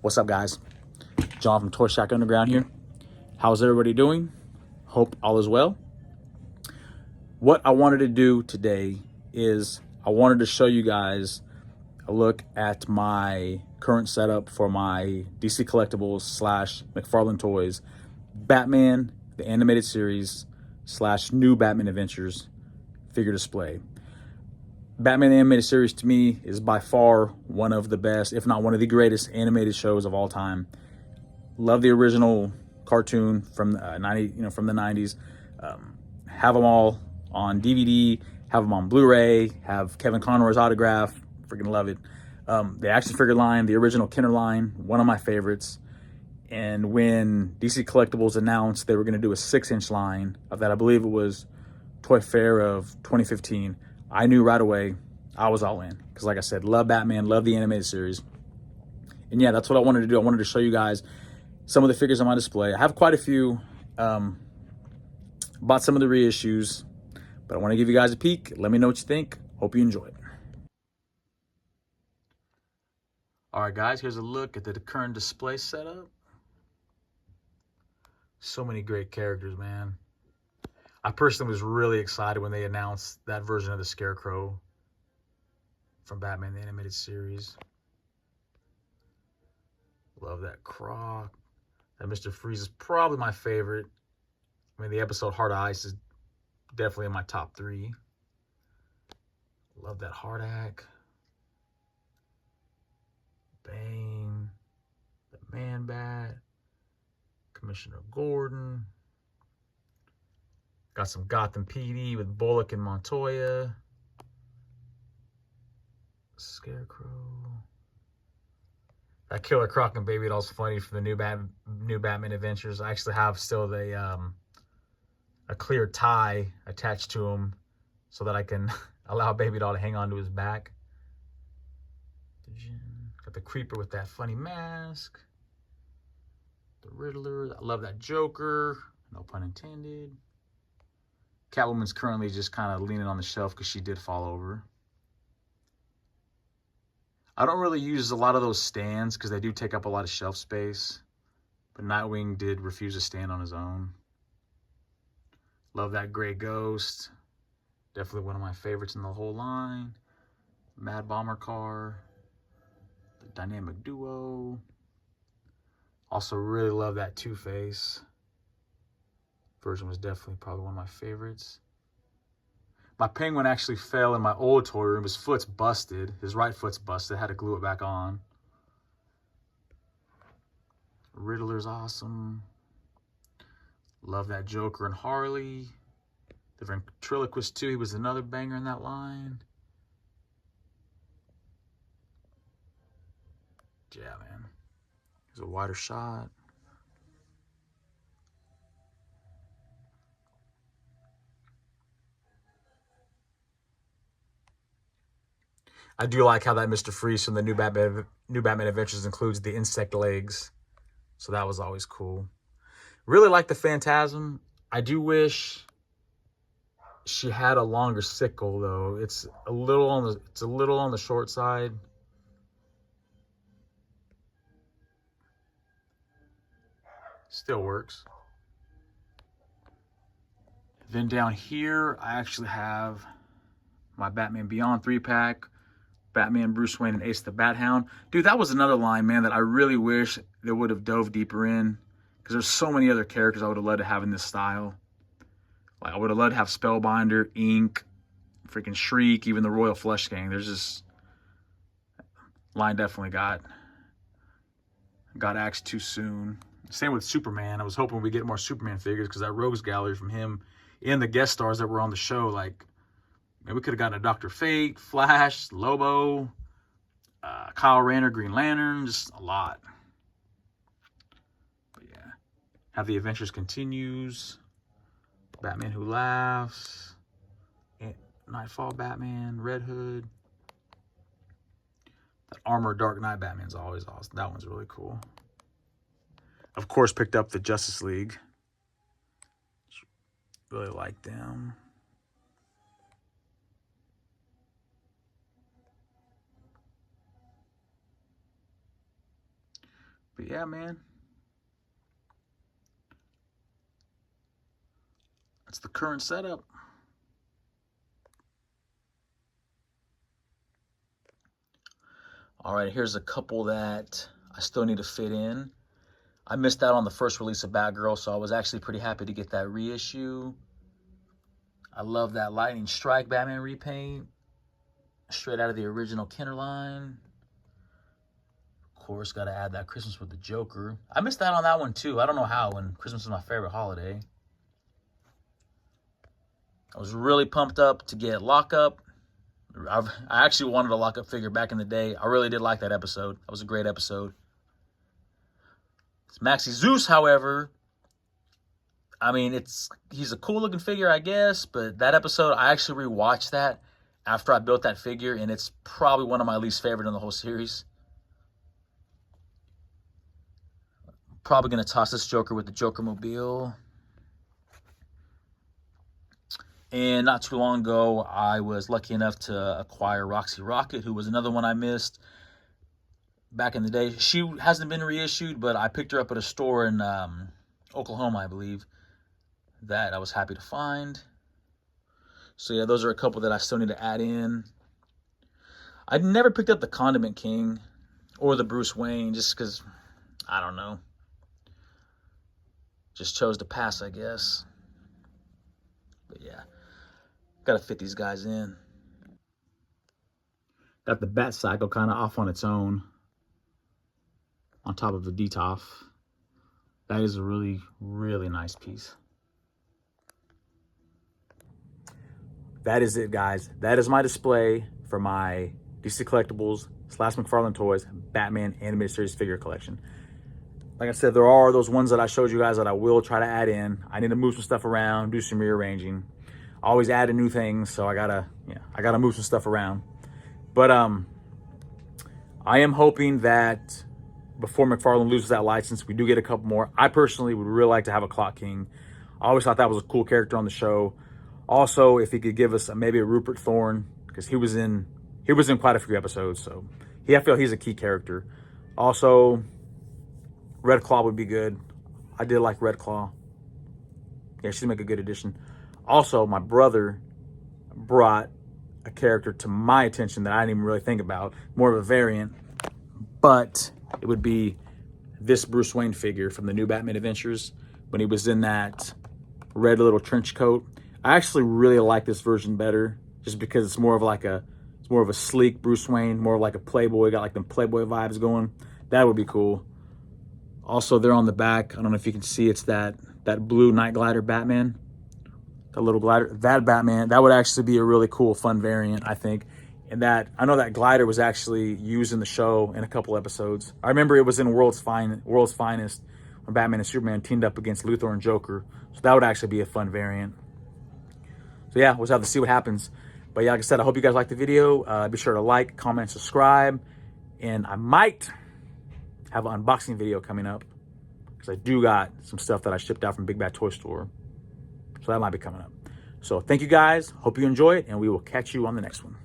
What's up, guys? John from Toy Shack Underground here. How's everybody doing? Hope all is well. What I wanted to do today is I wanted to show you guys a look at my current setup for my DC Collectibles / Mcfarlane Toys Batman, the animated series / new Batman Adventures figure display. Batman the Animated Series to me is by far one of the best, if not one of the greatest animated shows of all time. Love the original cartoon from the 90s. Have them all on DVD, have them on Blu-ray, have Kevin Conroy's autograph. Freaking love it. The action figure line, the original Kenner line, one of my favorites. And when DC Collectibles announced they were going to do a 6-inch line of that, I believe it was Toy Fair of 2015, I knew right away I was all in. Because like I said, love Batman, love the animated series. And yeah, that's what I wanted to do. I wanted to show you guys some of the figures on my display. I have quite a few. Bought some of the reissues, but I want to give you guys a peek. Let me know what you think. Hope you enjoy it. All right, guys, here's a look at the current display setup. So many great characters, man. I personally was really excited when they announced that version of the Scarecrow from Batman the Animated Series. Love that Croc. That Mr. Freeze is probably my favorite. I mean, the episode Heart of Ice is definitely in my top 3. Love that Hardak. Bane. The Man-Bat. Commissioner Gordon. Got some Gotham PD with Bullock and Montoya. Scarecrow. That Killer Croc and Baby Doll's funny for the new Batman Adventures. I actually have still the a clear tie attached to him so that I can allow Baby Doll to hang on to his back. Got the Creeper with that funny mask. The Riddler. I love that Joker. No pun intended. Catwoman's currently just kind of leaning on the shelf because she did fall over. I don't really use a lot of those stands because they do take up a lot of shelf space. But Nightwing did refuse to stand on his own. Love that Gray Ghost. Definitely one of my favorites in the whole line. Mad Bomber car. The Dynamic Duo. Also really love that Two-Face. Version was definitely probably one of my favorites. My Penguin actually fell in my old toy room. His foot's busted. His right foot's busted. I had to glue it back on. Riddler's awesome. Love that Joker and Harley. The Ventriloquist too. He was another banger in that line. Yeah, man. Here's a wider shot. I do like how that Mr. Freeze from the new Batman Adventures includes the insect legs. So that was always cool. Really like the Phantasm. I do wish she had a longer sickle though. It's a little on the short side. Still works. Then down here, I actually have my Batman Beyond 3-pack. Batman, Bruce Wayne, and Ace the Bat Hound. Dude, that was another line, man, that I really wish they would have dove deeper in. Because there's so many other characters I would have loved to have in this style. Like, I would have loved to have Spellbinder, Ink, freaking Shriek, even the Royal Flush Gang. There's just... line definitely got axed too soon. Same with Superman. I was hoping we'd get more Superman figures because that Rogues Gallery from him and the guest stars that were on the show, like... maybe we could have gotten a Dr. Fate, Flash, Lobo, Kyle Rayner, Green Lantern, just a lot. But yeah. Have the Adventures Continues, Batman Who Laughs, Nightfall Batman, Red Hood. That Armored Dark Knight Batman's always awesome. That one's really cool. Of course, picked up the Justice League. Really like them. But yeah, man. That's the current setup. All right, here's a couple that I still need to fit in. I missed out on the first release of Batgirl, so I was actually pretty happy to get that reissue. I love that Lightning Strike Batman repaint, straight out of the original Kenner line. Of course, got to add that Christmas with the Joker. I missed out on that one too. I don't know how, when Christmas is my favorite holiday. I was really pumped up to get Lockup. I actually wanted a Lockup figure back in the day. I really did like that episode. That was a great episode. It's Maxie Zeus, however, I mean, he's a cool looking figure, I guess, but that episode, I actually rewatched that after I built that figure, and it's probably one of my least favorite in the whole series. Probably going to toss this Joker with the Joker Mobile. And not too long ago, I was lucky enough to acquire Roxy Rocket, who was another one I missed back in the day. She hasn't been reissued, but I picked her up at a store in Oklahoma, I believe, that I was happy to find. So yeah, those are a couple that I still need to add in. I never picked up the Condiment King or the Bruce Wayne just because, I don't know. Just chose to pass, I guess. But yeah, got to fit these guys in. Got the Bat Cycle kind of off on its own on top of the Detolf. That is a really, really nice piece. That is it, guys. That is my display for my DC Collectibles / Mcfarlane Toys Batman Animated Series figure collection. Like I said, there are those ones that I showed you guys that I will try to add in. I need to move some stuff around, do some rearranging. I always add in new things, so I gotta move some stuff around. But I am hoping that before McFarlane loses that license, we do get a couple more. I personally would really like to have a Clock King. I always thought that was a cool character on the show. Also, if he could give us maybe a Rupert Thorne, because he was in quite a few episodes, so I feel he's a key character. Also, Red Claw would be good. I did like Red Claw. Yeah, she'd make a good addition. Also, my brother brought a character to my attention that I didn't even really think about, more of a variant, but it would be this Bruce Wayne figure from the new Batman Adventures when he was in that red little trench coat. I actually really like this version better, just because it's more of a sleek Bruce Wayne, more like a Playboy, got like them Playboy vibes going. That would be cool. Also, there on the back, I don't know if you can see, it's that blue Night Glider Batman, the little glider. That Batman, that would actually be a really cool, fun variant, I think. And that, I know that glider was actually used in the show in a couple episodes. I remember it was in World's Finest when Batman and Superman teamed up against Luthor and Joker. So that would actually be a fun variant. So yeah, we'll have to see what happens. But yeah, like I said, I hope you guys liked the video. Be sure to like, comment, subscribe. And I might have an unboxing video coming up, because I do got some stuff that I shipped out from Big Bad Toy Store. So that might be coming up. So thank you guys. Hope you enjoy it, and we will catch you on the next one.